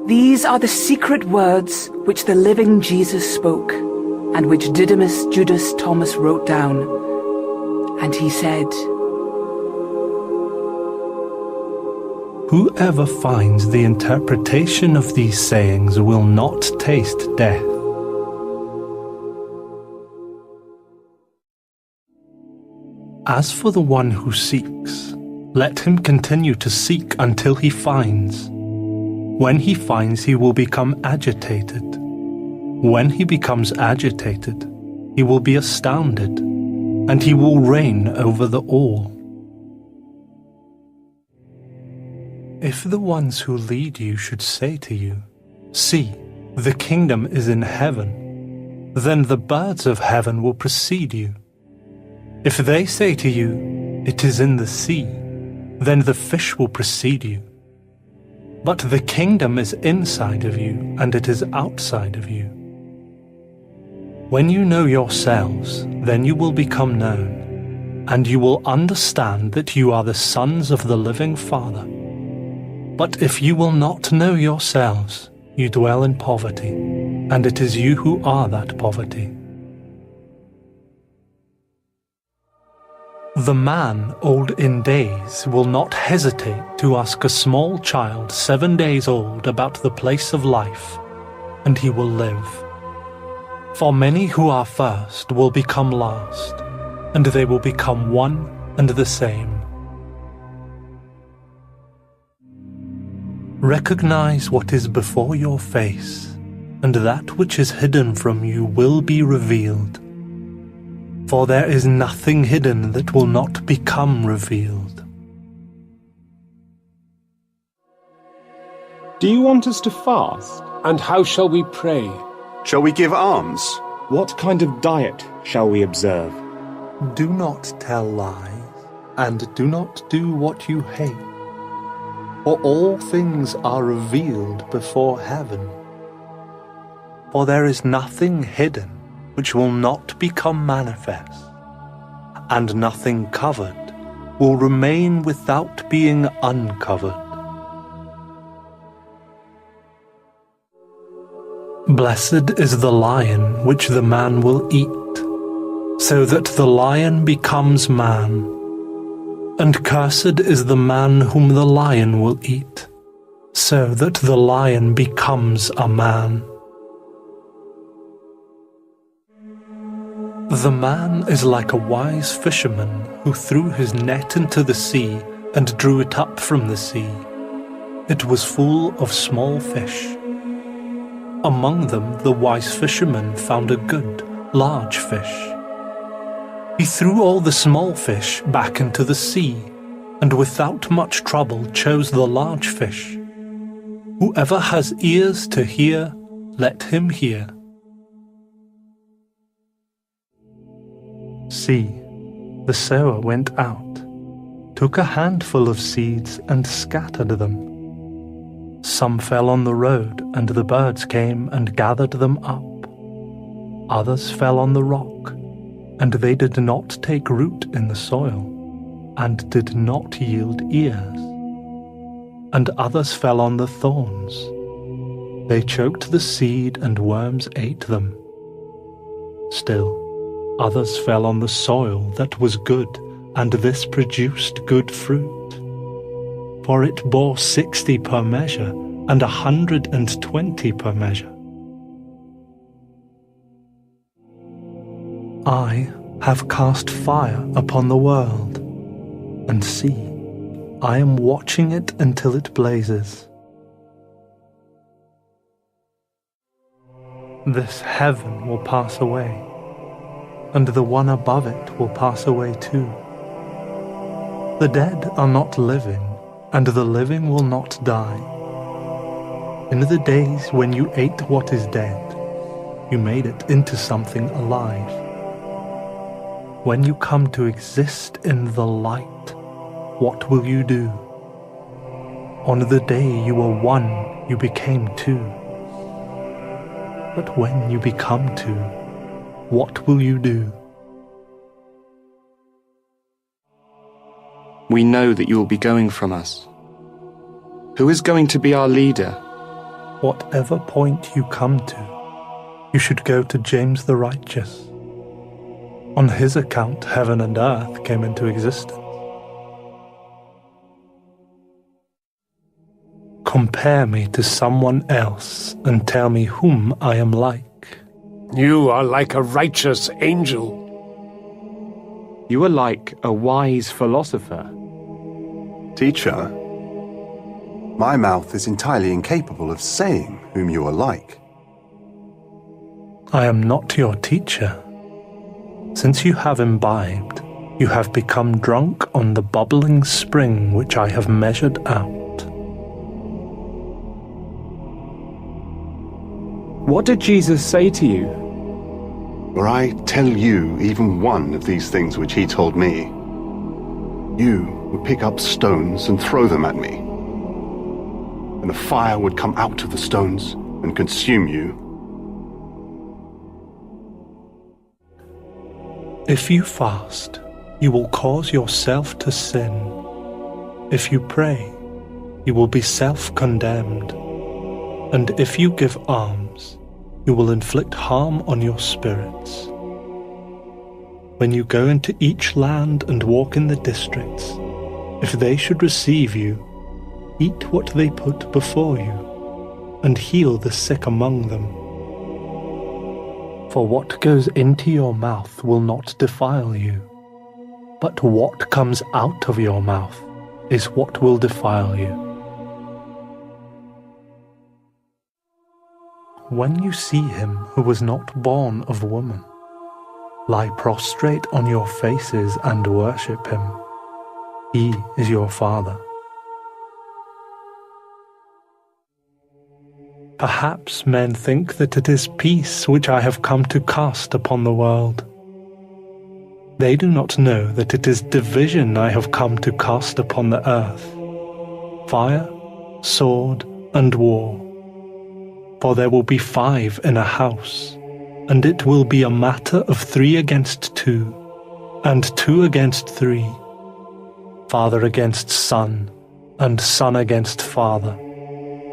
These are the secret words which the living Jesus spoke, and which Didymus Judas Thomas wrote down. And he said, "Whoever finds the interpretation of these sayings will not taste death." As for the one who seeks, let him continue to seek until he finds. When he finds, he will become agitated. When he becomes agitated, he will be astounded, and he will reign over the all. If the ones who lead you should say to you, "See, the kingdom is in heaven," then the birds of heaven will precede you. If they say to you, "It is in the sea," then the fish will precede you. But the kingdom is inside of you, and it is outside of you. When you know yourselves, then you will become known, and you will understand that you are the sons of the living Father. But if you will not know yourselves, you dwell in poverty, and it is you who are that poverty. The man old in days will not hesitate to ask a small child 7 days old about the place of life, and he will live. For many who are first will become last, and they will become one and the same. Recognize what is before your face, and that which is hidden from you will be revealed. For there is nothing hidden that will not become revealed. Do you want us to fast? And how shall we pray? Shall we give alms? What kind of diet shall we observe? Do not tell lies, and do not do what you hate. For all things are revealed before heaven. For there is nothing hidden which will not become manifest, and nothing covered will remain without being uncovered. Blessed is the lion which the man will eat, so that the lion becomes man, and cursed is the man whom the lion will eat, so that the lion becomes a man. The man is like a wise fisherman who threw his net into the sea and drew it up from the sea. It was full of small fish. Among them the wise fisherman found a good, large fish. He threw all the small fish back into the sea, and without much trouble chose the large fish. Whoever has ears to hear, let him hear. See, the sower went out, took a handful of seeds and scattered them. Some fell on the road, and the birds came and gathered them up. Others fell on the rock, and they did not take root in the soil, and did not yield ears. And others fell on the thorns. They choked the seed, and worms ate them. Still, others fell on the soil that was good, and this produced good fruit. For it bore 60 per measure, and 120 per measure. I have cast fire upon the world, and see, I am watching it until it blazes. This heaven will pass away, and the one above it will pass away too. The dead are not living, and the living will not die. In the days when you ate what is dead, you made it into something alive. When you come to exist in the light, what will you do? On the day you were one, you became two. But when you become two, what will you do? We know that you will be going from us. Who is going to be our leader? whatever point you come to, you should go to James the Righteous. On his account, heaven and earth came into existence. Compare me to someone else and tell me whom I am like. You are like a righteous angel. You are like a wise philosopher. Teacher, my mouth is entirely incapable of saying whom you are like. I am not your teacher. Since you have imbibed, you have become drunk on the bubbling spring which I have measured out. What did Jesus say to you? Were I tell you even one of these things which he told me, you would pick up stones and throw them at me, and the fire would come out of the stones and consume you. If you fast, you will cause yourself to sin. If you pray, you will be self-condemned. And if you give alms, you will inflict harm on your spirits. When you go into each land and walk in the districts, if they should receive you, eat what they put before you, and heal the sick among them. For what goes into your mouth will not defile you, but what comes out of your mouth is what will defile you. When you see him who was not born of woman, lie prostrate on your faces and worship him. He is your Father. Perhaps men think that it is peace which I have come to cast upon the world. They do not know that it is division I have come to cast upon the earth, fire, sword, and war. For there will be 5 in a house, and it will be a matter of 3 against 2, and 2 against 3, father against son, and son against father,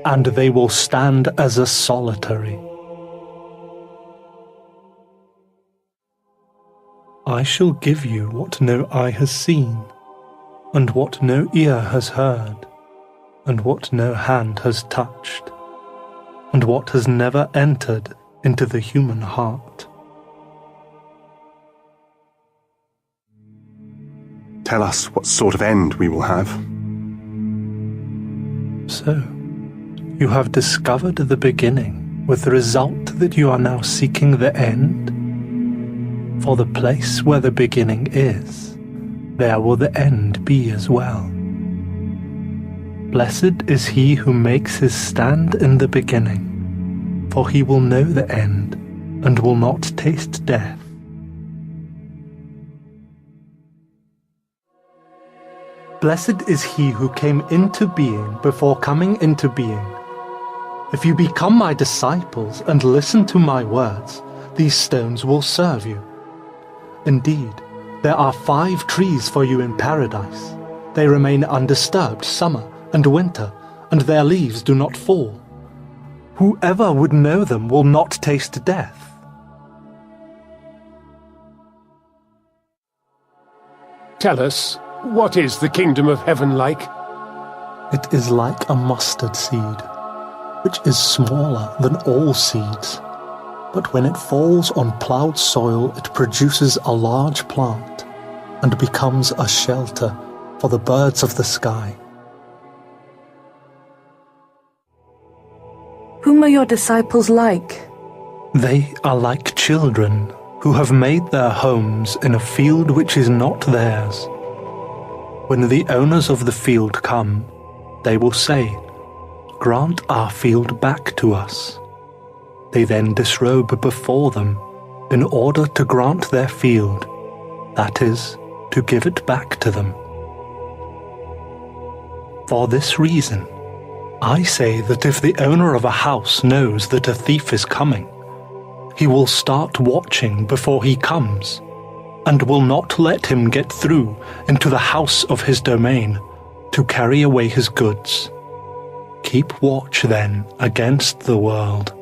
and they will stand as a solitary. I shall give you what no eye has seen, and what no ear has heard, and what no hand has touched, and what has never entered into the human heart. Tell us what sort of end we will have. So, you have discovered the beginning, with the result that you are now seeking the end? For the place where the beginning is, there will the end be as well. Blessed is he who makes his stand in the beginning, for he will know the end, and will not taste death. Blessed is he who came into being before coming into being. If you become my disciples and listen to my words, these stones will serve you. Indeed, there are 5 trees for you in paradise. They remain undisturbed summer and winter, and their leaves do not fall. Whoever would know them will not taste death. Tell us, what is the kingdom of heaven like? It is like a mustard seed, which is smaller than all seeds. But when it falls on plowed soil, it produces a large plant and becomes a shelter for the birds of the sky. Whom are your disciples like? They are like children who have made their homes in a field which is not theirs. When the owners of the field come, they will say, "Grant our field back to us." They then disrobe before them in order to grant their field, that is, to give it back to them. For this reason, I say that if the owner of a house knows that a thief is coming, he will start watching before he comes, and will not let him get through into the house of his domain to carry away his goods. Keep watch then against the world.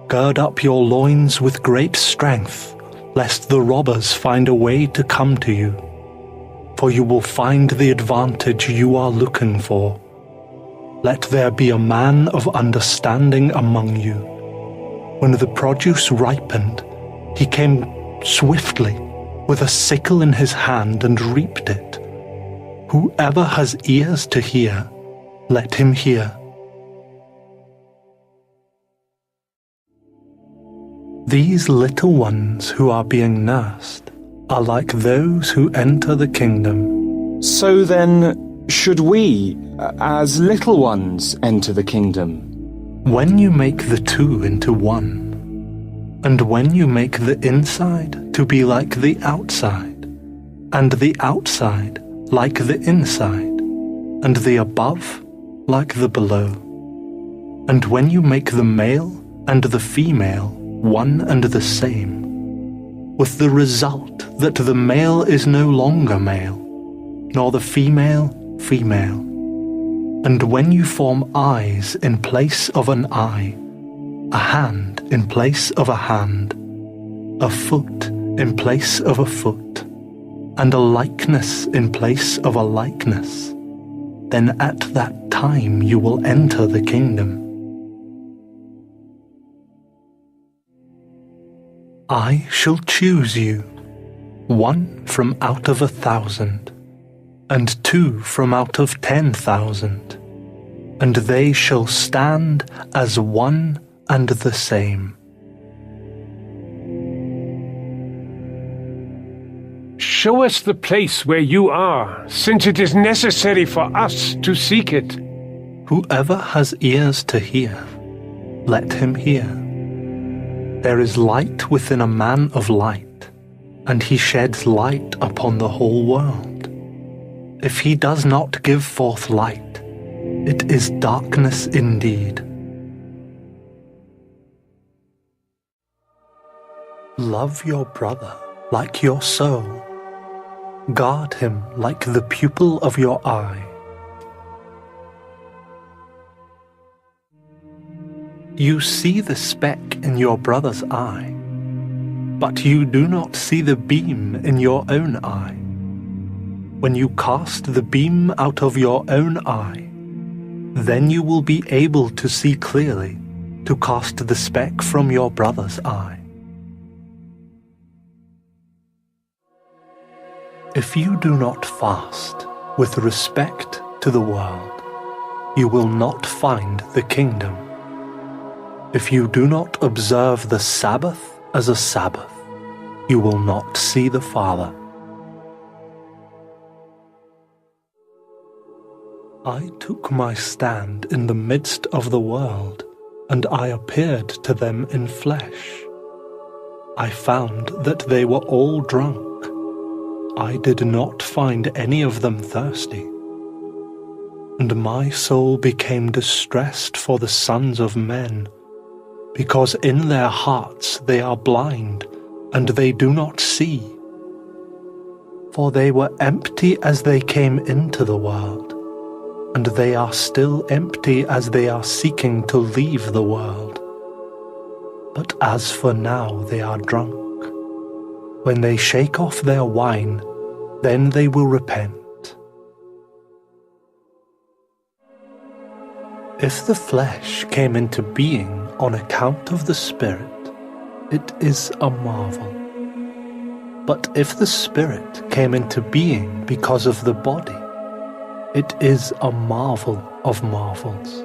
Gird up your loins with great strength, lest the robbers find a way to come to you. For you will find the advantage you are looking for. Let there be a man of understanding among you. When the produce ripened, he came swiftly with a sickle in his hand and reaped it. Whoever has ears to hear, let him hear. These little ones who are being nursed are like those who enter the kingdom. So then, should we, as little ones, enter the kingdom? When you make the two into one, and when you make the inside to be like the outside, and the outside like the inside, and the above like the below, and when you make the male and the female one and the same, with the result that the male is no longer male, nor the female female, and when you form eyes in place of an eye, a hand in place of a hand, a foot in place of a foot, and a likeness in place of a likeness, then at that time you will enter the kingdom. I shall choose you, one from out of 1,000, and two from out of 10,000, and they shall stand as one and the same. Show us the place where you are, since it is necessary for us to seek it. Whoever has ears to hear, let him hear. There is light within a man of light, and he sheds light upon the whole world. If he does not give forth light, it is darkness indeed. Love your brother like your soul. Guard him like the pupil of your eye. You see the speck in your brother's eye, but you do not see the beam in your own eye. When you cast the beam out of your own eye, then you will be able to see clearly to cast the speck from your brother's eye. If you do not fast with respect to the world, you will not find the kingdom. If you do not observe the Sabbath as a Sabbath, you will not see the Father. I took my stand in the midst of the world, and I appeared to them in flesh. I found that they were all drunk. I did not find any of them thirsty. And my soul became distressed for the sons of men, because in their hearts they are blind, and they do not see. For they were empty as they came into the world, and they are still empty as they are seeking to leave the world. But as for now they are drunk. When they shake off their wine, then they will repent. If the flesh came into being on account of the Spirit, it is a marvel. But if the Spirit came into being because of the body, it is a marvel of marvels.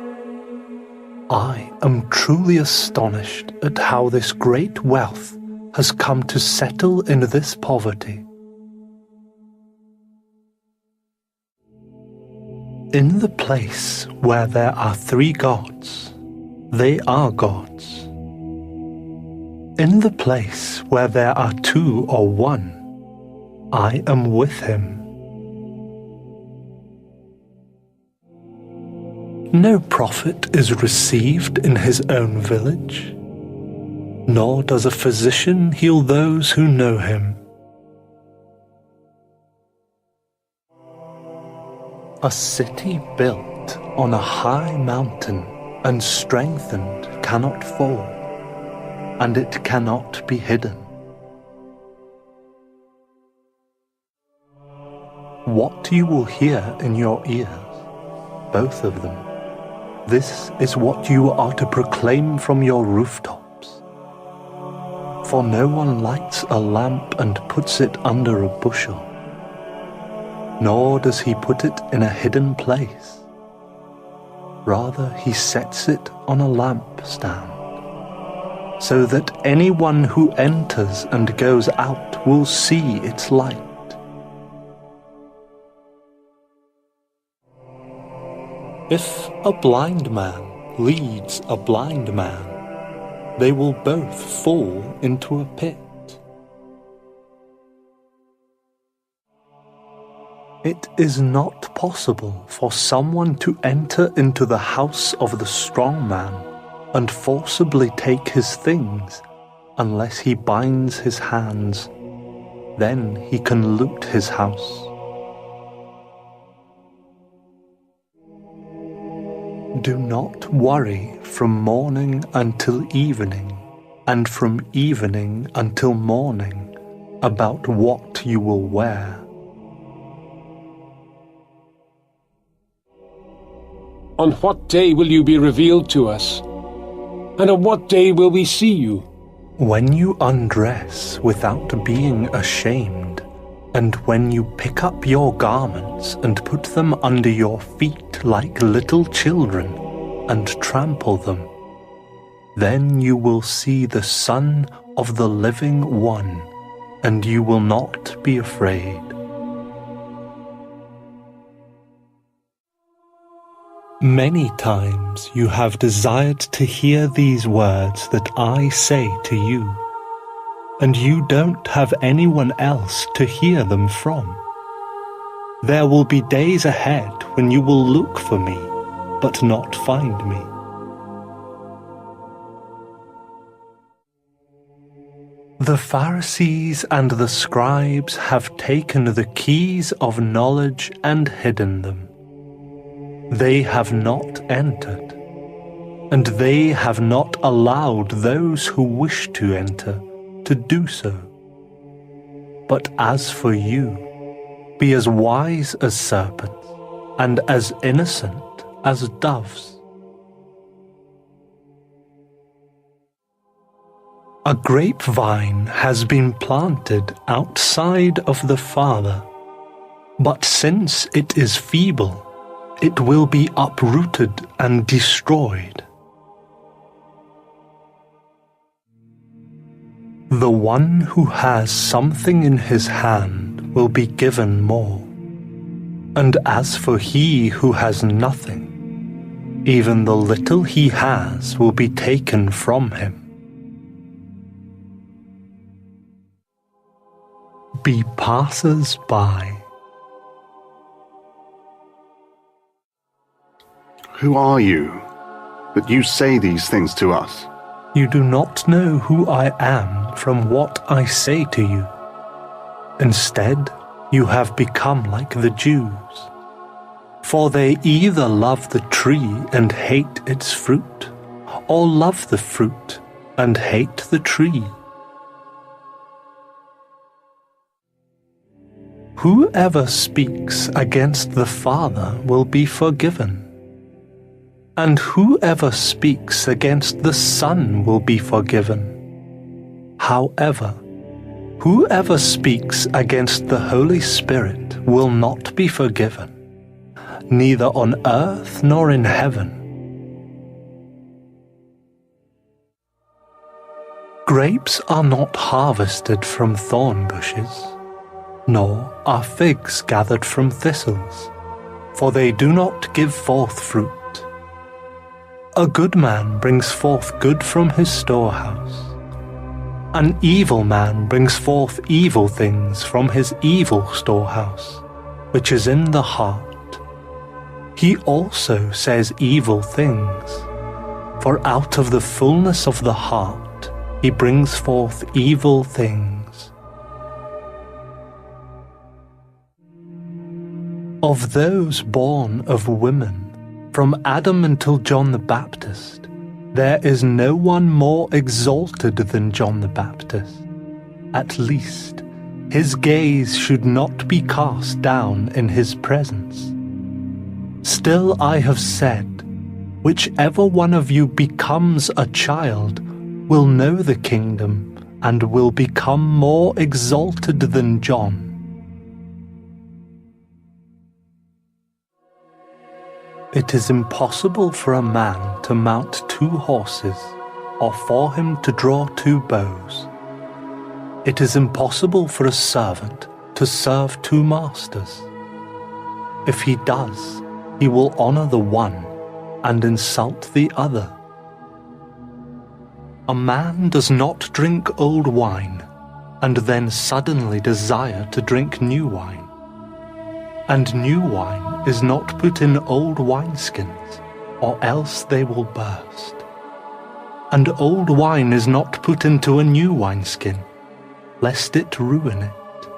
I am truly astonished at how this great wealth has come to settle in this poverty. In the place where there are 3 gods, they are gods. In the place where there are 2 or 1, I am with him. No prophet is received in his own village, nor does a physician heal those who know him. A city built set on a high mountain and strengthened cannot fall, and it cannot be hidden. What you will hear in your ears, both of them, this is what you are to proclaim from your rooftops. For no one lights a lamp and puts it under a bushel, nor does he put it in a hidden place. Rather, he sets it on a lampstand, so that anyone who enters and goes out will see its light. If a blind man leads a blind man, they will both fall into a pit. It is not possible for someone to enter into the house of the strong man and forcibly take his things unless he binds his hands. Then he can loot his house. Do not worry from morning until evening, and from evening until morning, about what you will wear. On what day will you be revealed to us? And on what day will we see you? When you undress without being ashamed, and when you pick up your garments and put them under your feet like little children, and trample them, then you will see the Son of the Living One, and you will not be afraid. Many times you have desired to hear these words that I say to you, and you don't have anyone else to hear them from. There will be days ahead when you will look for me, but not find me. The Pharisees and the scribes have taken the keys of knowledge and hidden them. They have not entered, and they have not allowed those who wish to enter to do so. But as for you, be as wise as serpents, and as innocent as doves. A grapevine has been planted outside of the Father, but since it is feeble, it will be uprooted and destroyed. The one who has something in his hand will be given more, and as for he who has nothing, even the little he has will be taken from him. Be passers-by. Who are you, that you say these things to us? You do not know who I am from what I say to you. Instead, you have become like the Jews. For they either love the tree and hate its fruit, or love the fruit and hate the tree. Whoever speaks against the Father will be forgiven, and whoever speaks against the Son will be forgiven. However, whoever speaks against the Holy Spirit will not be forgiven, neither on earth nor in heaven. Grapes are not harvested from thorn bushes, nor are figs gathered from thistles, for they do not give forth fruit. A good man brings forth good from his storehouse. An evil man brings forth evil things from his evil storehouse, which is in the heart. He also says evil things, for out of the fullness of the heart he brings forth evil things. Of those born of women, From Adam until John the Baptist, there is no one more exalted than John the Baptist. At least, his gaze should not be cast down in his presence. Still I have said, whichever one of you becomes a child will know the kingdom and will become more exalted than John. It is impossible for a man to mount 2 horses, or for him to draw 2 bows. It is impossible for a servant to serve 2 masters. If he does, he will honor the one and insult the other. A man does not drink old wine and then suddenly desire to drink new wine. And new wine is not put in old wineskins, or else they will burst. And old wine is not put into a new wineskin, lest it ruin it.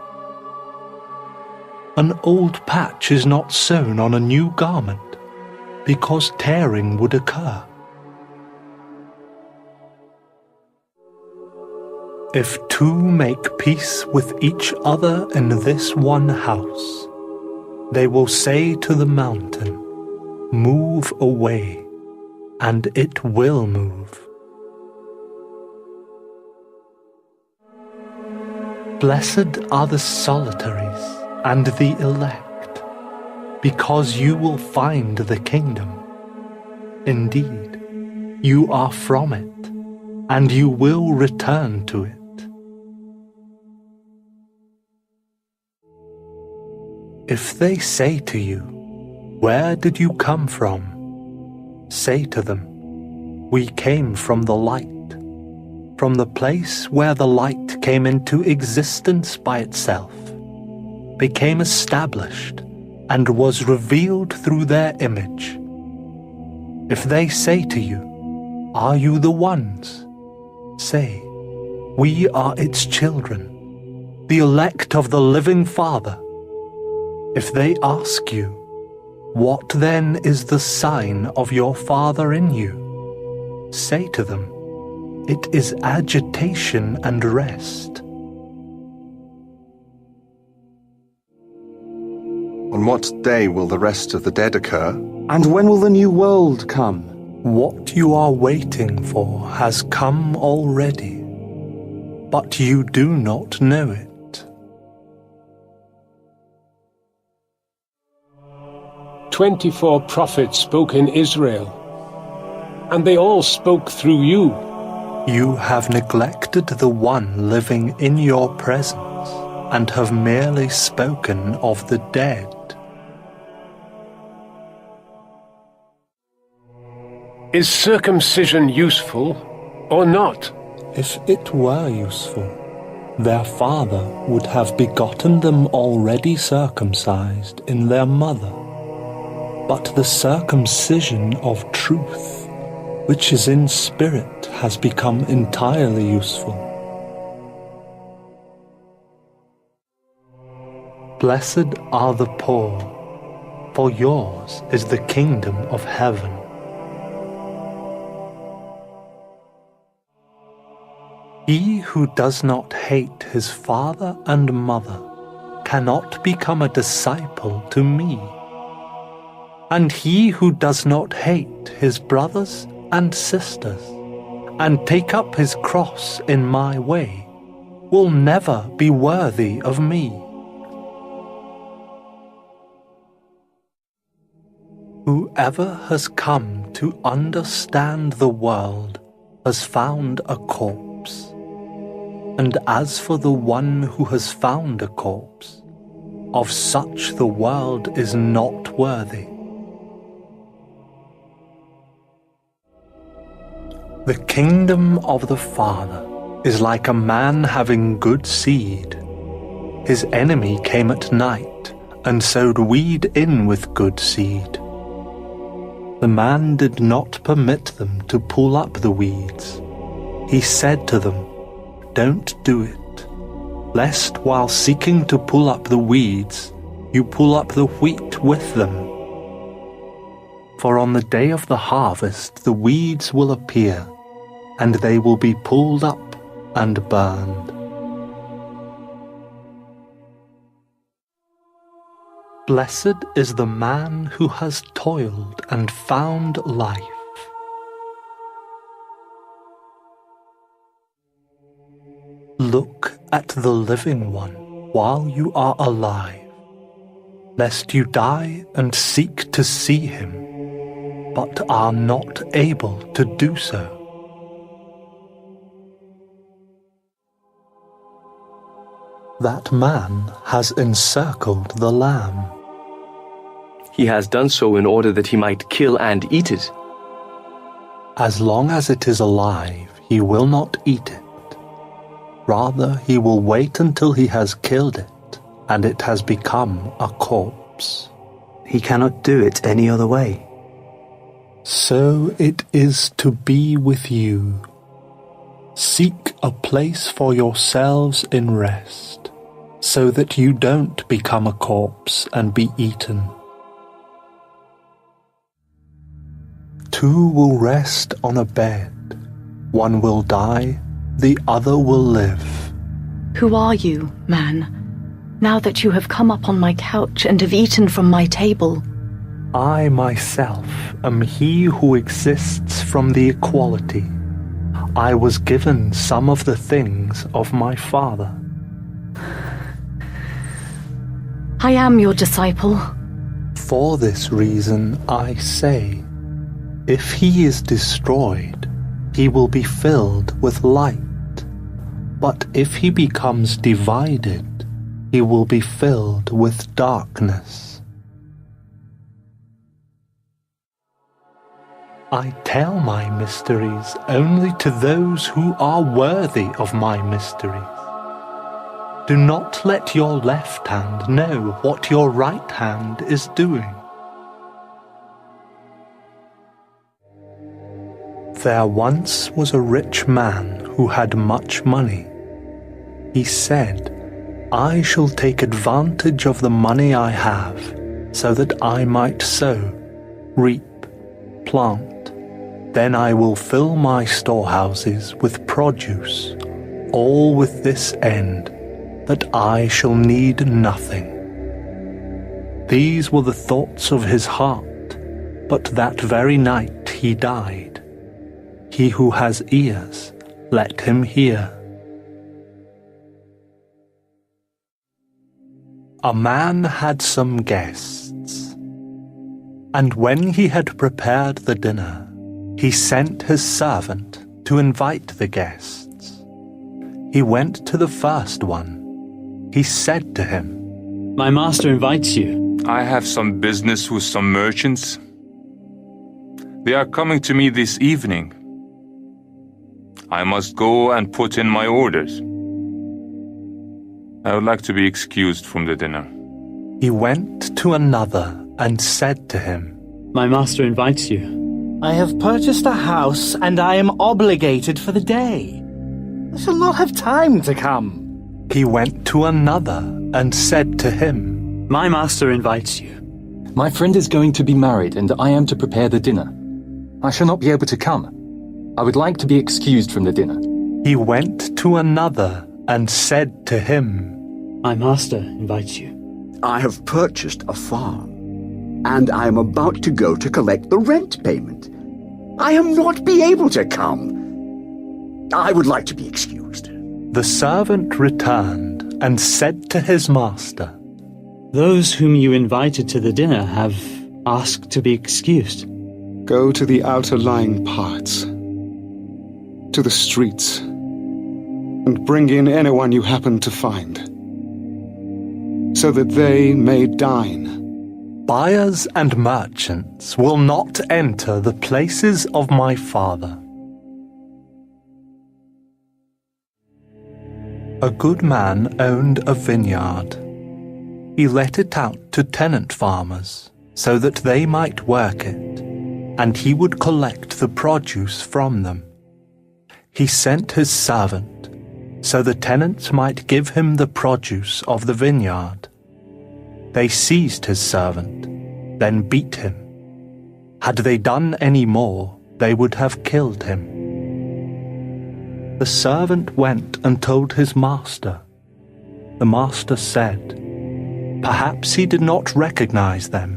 An old patch is not sewn on a new garment, because tearing would occur. If 2 make peace with each other in this one house, they will say to the mountain, "Move away," and it will move. Blessed are the solitaries and the elect, because you will find the kingdom. Indeed, you are from it, and you will return to it. If they say to you, "Where did you come from?" say to them, "We came from the light, from the place where the light came into existence by itself, became established, and was revealed through their image." If they say to you, "Are you the ones?" say, "We are its children, the elect of the living Father." If they ask you, "What then is the sign of your Father in you?" say to them, "It is agitation and rest." On what day will the rest of the dead occur? And when will the new world come? What you are waiting for has come already, but you do not know it. 24 prophets spoke in Israel, and they all spoke through you. You have neglected the one living in your presence, and have merely spoken of the dead. Is circumcision useful or not? If it were useful, their father would have begotten them already circumcised in their mother. But the circumcision of truth, which is in spirit, has become entirely useful. Blessed are the poor, for yours is the kingdom of heaven. He who does not hate his father and mother cannot become a disciple to me. And he who does not hate his brothers and sisters, and take up his cross in my way, will never be worthy of me. Whoever has come to understand the world has found a corpse. And as for the one who has found a corpse, of such the world is not worthy. The kingdom of the Father is like a man having good seed. His enemy came at night and sowed weed in with good seed. The man did not permit them to pull up the weeds. He said to them, "Don't do it, lest while seeking to pull up the weeds, you pull up the wheat with them. For on the day of the harvest the weeds will appear, and they will be pulled up and burned. Blessed is the man who has toiled and found life. Look at the living one while you are alive, lest you die and seek to see him, but are not able to do so. That man has encircled the lamb. He has done so in order that he might kill and eat it. As long as it is alive, he will not eat it. Rather, he will wait until he has killed it, and it has become a corpse. He cannot do it any other way. So it is to be with you. Seek a place for yourselves in rest, so that you don't become a corpse and be eaten. Two will rest on a bed. One will die, the other will live. Who are you, man, now that you have come up on my couch and have eaten from my table? I myself am he who exists from the equality. I was given some of the things of my Father. I am your disciple. For this reason I say, if he is destroyed, he will be filled with light. But if he becomes divided, he will be filled with darkness. I tell my mysteries only to those who are worthy of my mysteries. Do not let your left hand know what your right hand is doing. There once was a rich man who had much money. He said, I shall take advantage of the money I have, so that I might sow, reap, plant. Then I will fill my storehouses with produce, all with this end, that I shall need nothing. These were the thoughts of his heart, but that very night he died. He who has ears, let him hear. A man had some guests, and when he had prepared the dinner, he sent his servant to invite the guests. He went to the first one. He said to him, My master invites you. I have some business with some merchants. They are coming to me this evening. I must go and put in my orders. I would like to be excused from the dinner. He went to another and said to him, My master invites you. I have purchased a house and I am obligated for the day. I shall not have time to come. He went to another and said to him, My master invites you. My friend is going to be married and I am to prepare the dinner. I shall not be able to come. I would like to be excused from the dinner. He went to another and said to him, My master invites you. I have purchased a farm, and I am about to go to collect the rent payment. I am not be able to come. I would like to be excused. The servant returned and said to his master, Those whom you invited to the dinner have asked to be excused. Go to the outer lying parts, to the streets, and bring in anyone you happen to find, so that they may dine. Buyers and merchants will not enter the places of my Father. A good man owned a vineyard. He let it out to tenant farmers, so that they might work it, and he would collect the produce from them. He sent his servant, so the tenants might give him the produce of the vineyard. They seized his servant, then beat him. Had they done any more, they would have killed him. The servant went and told his master. The master said, "Perhaps he did not recognize them."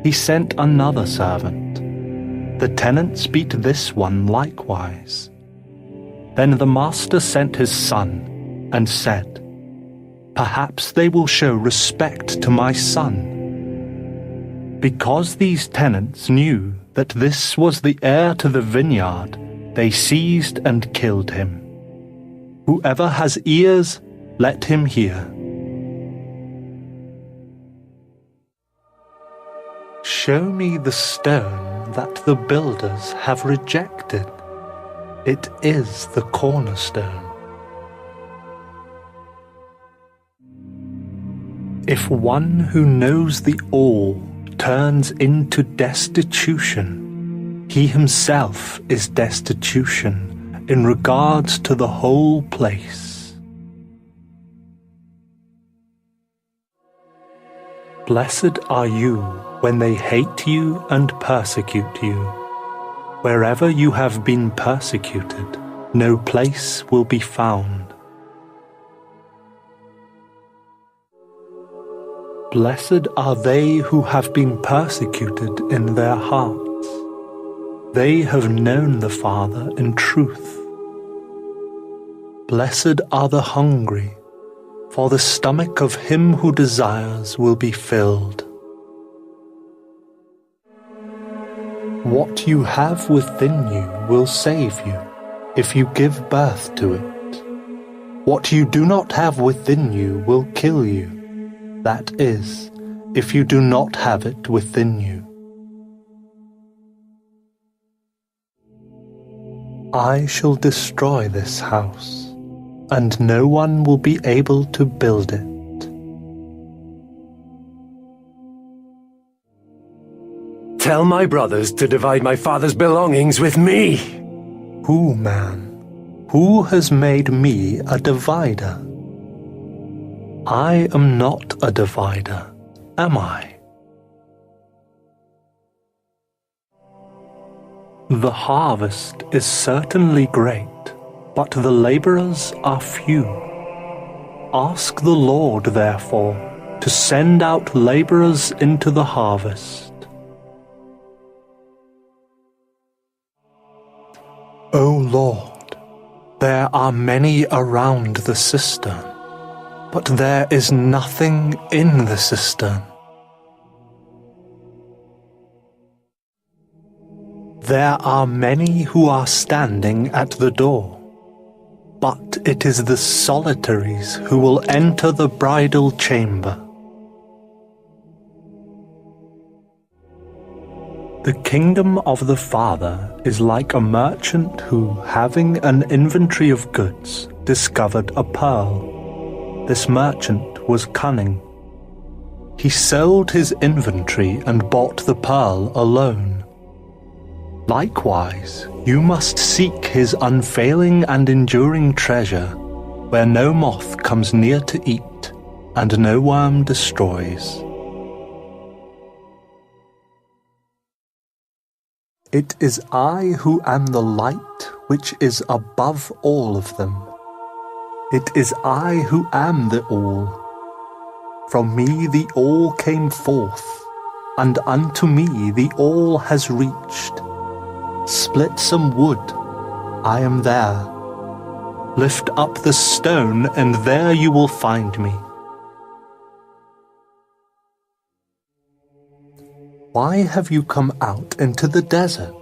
He sent another servant. The tenants beat this one likewise. Then the master sent his son and said, "Perhaps they will show respect to my son." Because these tenants knew that this was the heir to the vineyard, they seized and killed him. Whoever has ears, let him hear. Show me the stone that the builders have rejected. It is the cornerstone. If one who knows the all turns into destitution, he himself is destitution in regards to the whole place. Blessed are you when they hate you and persecute you. Wherever you have been persecuted, no place will be found. Blessed are they who have been persecuted in their hearts. They have known the Father in truth. Blessed are the hungry, for the stomach of him who desires will be filled. What you have within you will save you, if you give birth to it. What you do not have within you will kill you. That is, if you do not have it within you. I shall destroy this house, and no one will be able to build it. Tell my brothers to divide my father's belongings with me. Who, man? Who has made me a divider? I am not a divider, am I? The harvest is certainly great, but the laborers are few. Ask the Lord, therefore, to send out laborers into the harvest. O Lord, there are many around the cistern, but there is nothing in the cistern. There are many who are standing at the door, but it is the solitaries who will enter the bridal chamber. The kingdom of the Father is like a merchant who, having an inventory of goods, discovered a pearl. This merchant was cunning. He sold his inventory and bought the pearl alone. Likewise, you must seek his unfailing and enduring treasure, where no moth comes near to eat, and no worm destroys. It is I who am the light which is above all of them. It is I who am the all. From me the all came forth, and unto me the all has reached. Split some wood, I am there. Lift up the stone, and there you will find me. Why have you come out into the desert?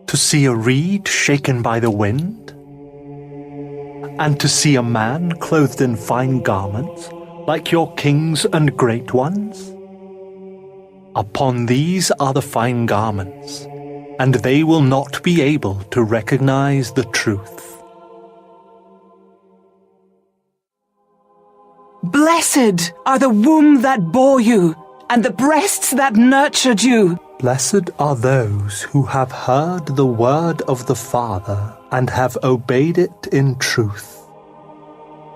To see a reed shaken by the wind? And to see a man clothed in fine garments, like your kings and great ones? Upon these are the fine garments, and they will not be able to recognize the truth. Blessed are the womb that bore you, and the breasts that nurtured you. Blessed are those who have heard the word of the Father and have obeyed it in truth.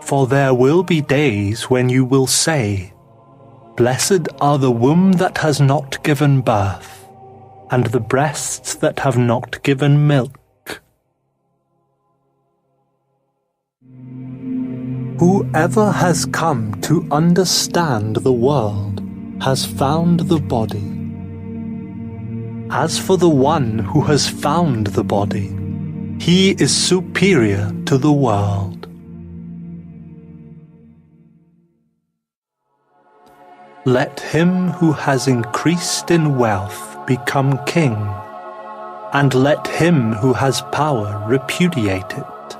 For there will be days when you will say, Blessed are the womb that has not given birth, and the breasts that have not given milk. Whoever has come to understand the world has found the body. As for the one who has found the body, he is superior to the world. Let him who has increased in wealth become king, and let him who has power repudiate it.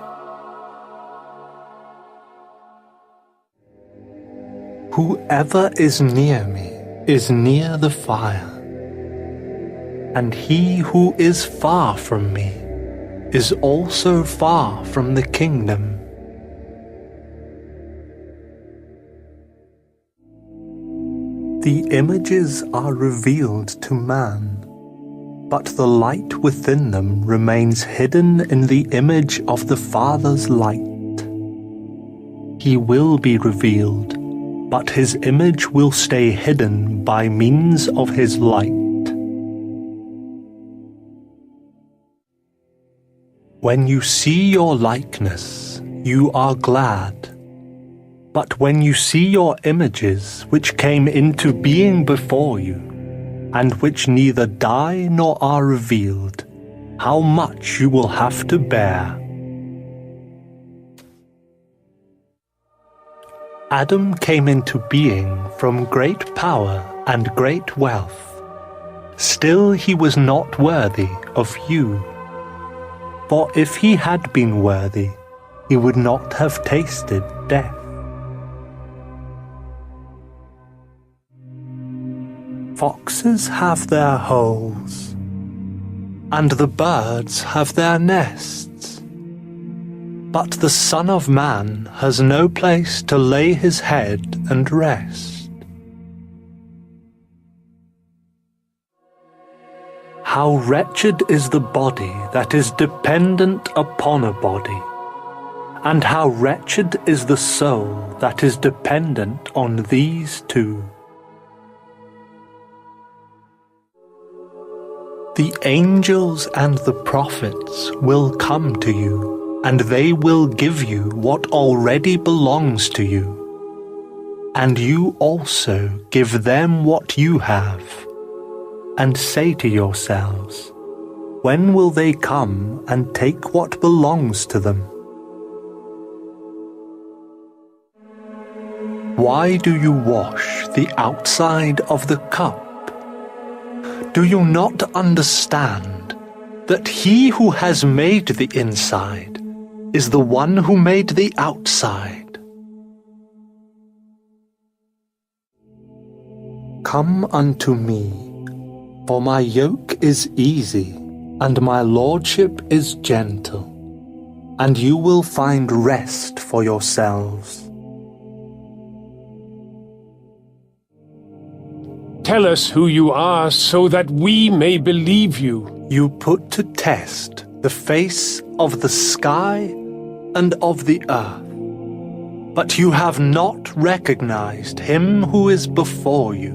Whoever is near me is near the fire, and he who is far from me is also far from the kingdom. The images are revealed to man, but the light within them remains hidden in the image of the Father's light. He will be revealed, but his image will stay hidden by means of his light. When you see your likeness, you are glad. But when you see your images which came into being before you, and which neither die nor are revealed, how much you will have to bear. Adam came into being from great power and great wealth. Still he was not worthy of you. For if he had been worthy, he would not have tasted death. Foxes have their holes, and the birds have their nests, but the Son of Man has no place to lay his head and rest. How wretched is the body that is dependent upon a body, and how wretched is the soul that is dependent on these two. The angels and the prophets will come to you, and they will give you what already belongs to you. And you also give them what you have, and say to yourselves, when will they come and take what belongs to them? Why do you wash the outside of the cup? Do you not understand that he who has made the inside is the one who made the outside? Come unto me, for my yoke is easy, and my lordship is gentle, and you will find rest for yourselves. Tell us who you are so that we may believe you. You put to test the face of the sky and of the earth, but you have not recognized him who is before you,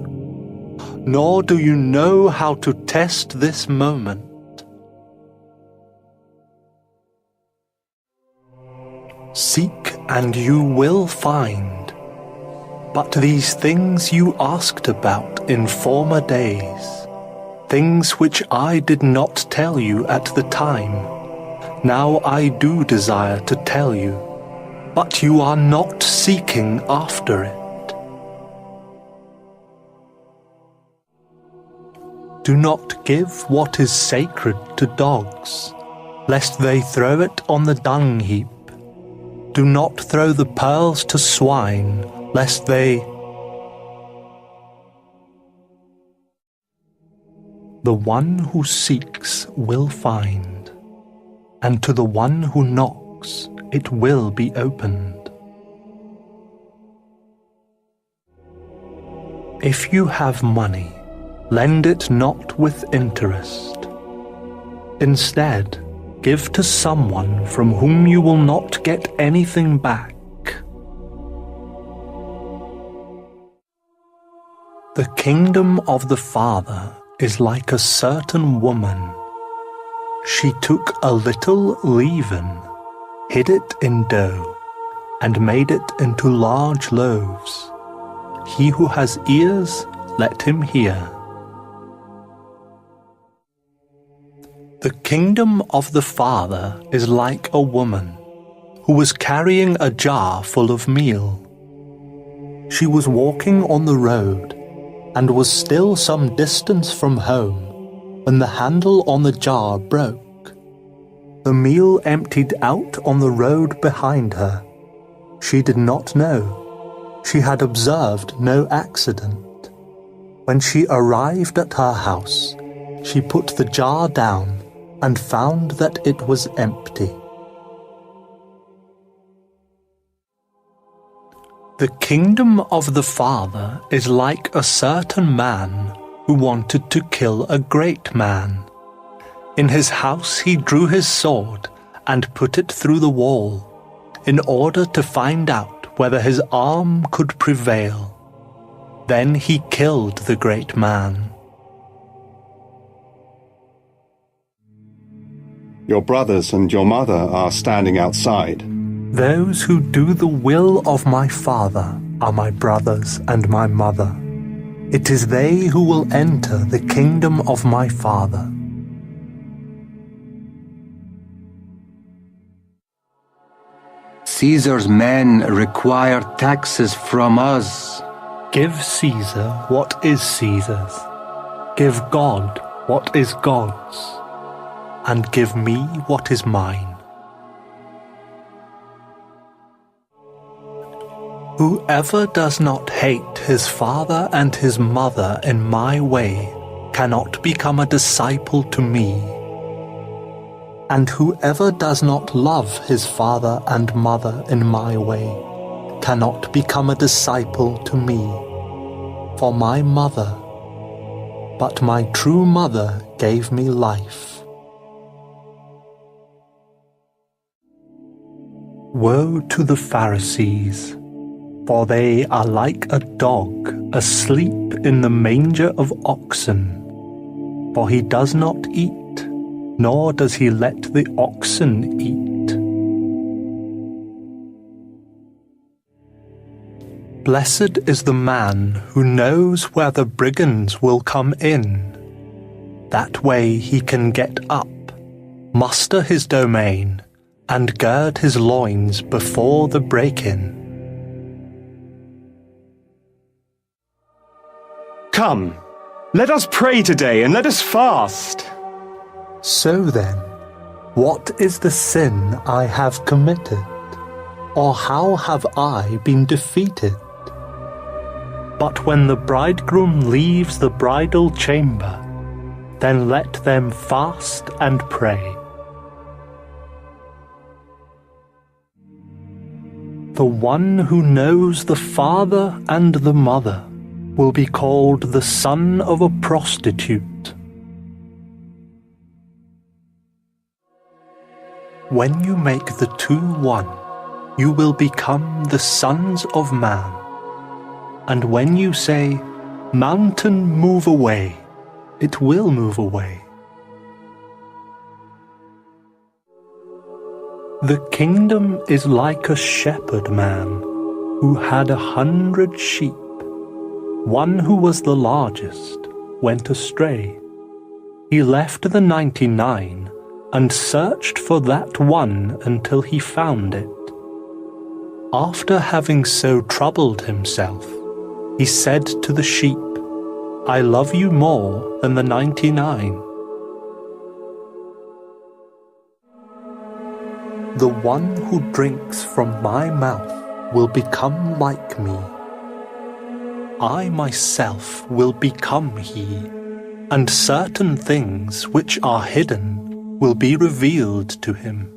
nor do you know how to test this moment. Seek and you will find. But these things you asked about in former days, things which I did not tell you at the time, now I do desire to tell you, but you are not seeking after it. Do not give what is sacred to dogs, lest they throw it on the dung heap. Do not throw the pearls to swine, lest they... The one who seeks will find, and to the one who knocks it will be opened. If you have money, lend it not with interest. Instead, give to someone from whom you will not get anything back. The kingdom of the Father is like a certain woman. She took a little leaven, hid it in dough, and made it into large loaves. He who has ears, let him hear. The kingdom of the Father is like a woman who was carrying a jar full of meal. She was walking on the road and was still some distance from home when the handle on the jar broke. The meal emptied out on the road behind her. She did not know. She had observed no accident. When she arrived at her house, she put the jar down and found that it was empty. The kingdom of the Father is like a certain man who wanted to kill a great man. In his house he drew his sword and put it through the wall, in order to find out whether his arm could prevail. Then he killed the great man. Your brothers and your mother are standing outside. Those who do the will of my Father are my brothers and my mother. It is they who will enter the kingdom of my Father. Caesar's men require taxes from us. Give Caesar what is Caesar's. Give God what is God's. And give me what is mine. Whoever does not hate his father and his mother in my way cannot become a disciple to me. And whoever does not love his father and mother in my way cannot become a disciple to me. For my mother, but my true mother gave me life. Woe to the Pharisees, for they are like a dog asleep in the manger of oxen. For he does not eat, nor does he let the oxen eat. Blessed is the man who knows where the brigands will come in. That way he can get up, muster his domain, and gird his loins before the break-in. Come, let us pray today and let us fast. So then, what is the sin I have committed? Or how have I been defeated? But when the bridegroom leaves the bridal chamber, then let them fast and pray. The one who knows the father and the mother will be called the son of a prostitute. When you make the two one, you will become the sons of man. And when you say, "Mountain, move away," it will move away. The kingdom is like a shepherd man who had 100 sheep. One who was the largest went astray. He left the 99 and searched for that one until he found it. After having so troubled himself, he said to the sheep, "I love you more than the 99. The one who drinks from my mouth will become like me. I myself will become he, and certain things which are hidden will be revealed to him.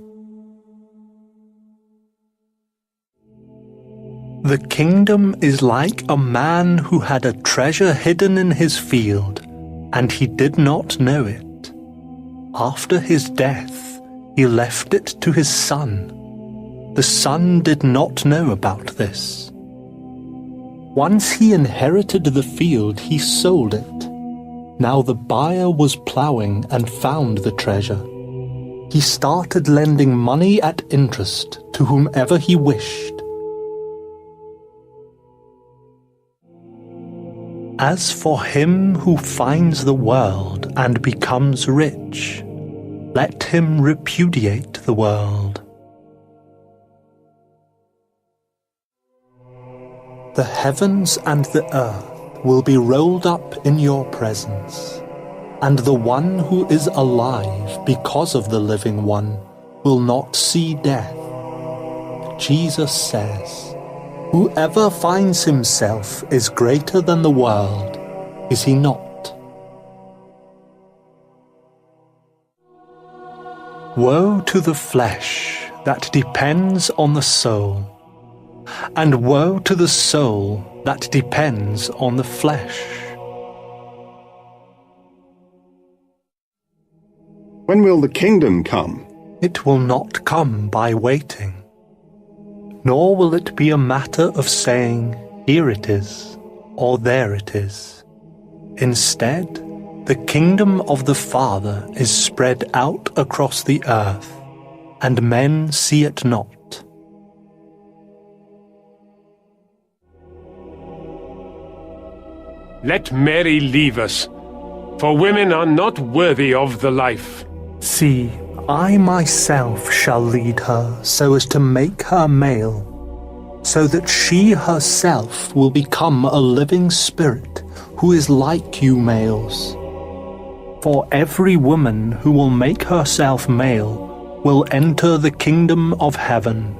The kingdom is like a man who had a treasure hidden in his field, and he did not know it. After his death, he left it to his son. The son did not know about this. Once he inherited the field, he sold it. Now the buyer was plowing and found the treasure. He started lending money at interest to whomever he wished. As for him who finds the world and becomes rich, let him repudiate the world. The heavens and the earth will be rolled up in your presence, and the one who is alive because of the living one will not see death. Jesus says, "Whoever finds himself is greater than the world, is he not?" Woe to the flesh that depends on the soul, and woe to the soul that depends on the flesh. When will the kingdom come? It will not come by waiting, nor will it be a matter of saying, "Here it is," or "There it is." Instead, the kingdom of the Father is spread out across the earth, and men see it not. Let Mary leave us, for women are not worthy of the life. See, I myself shall lead her so as to make her male, so that she herself will become a living spirit who is like you males. For every woman who will make herself male will enter the kingdom of heaven.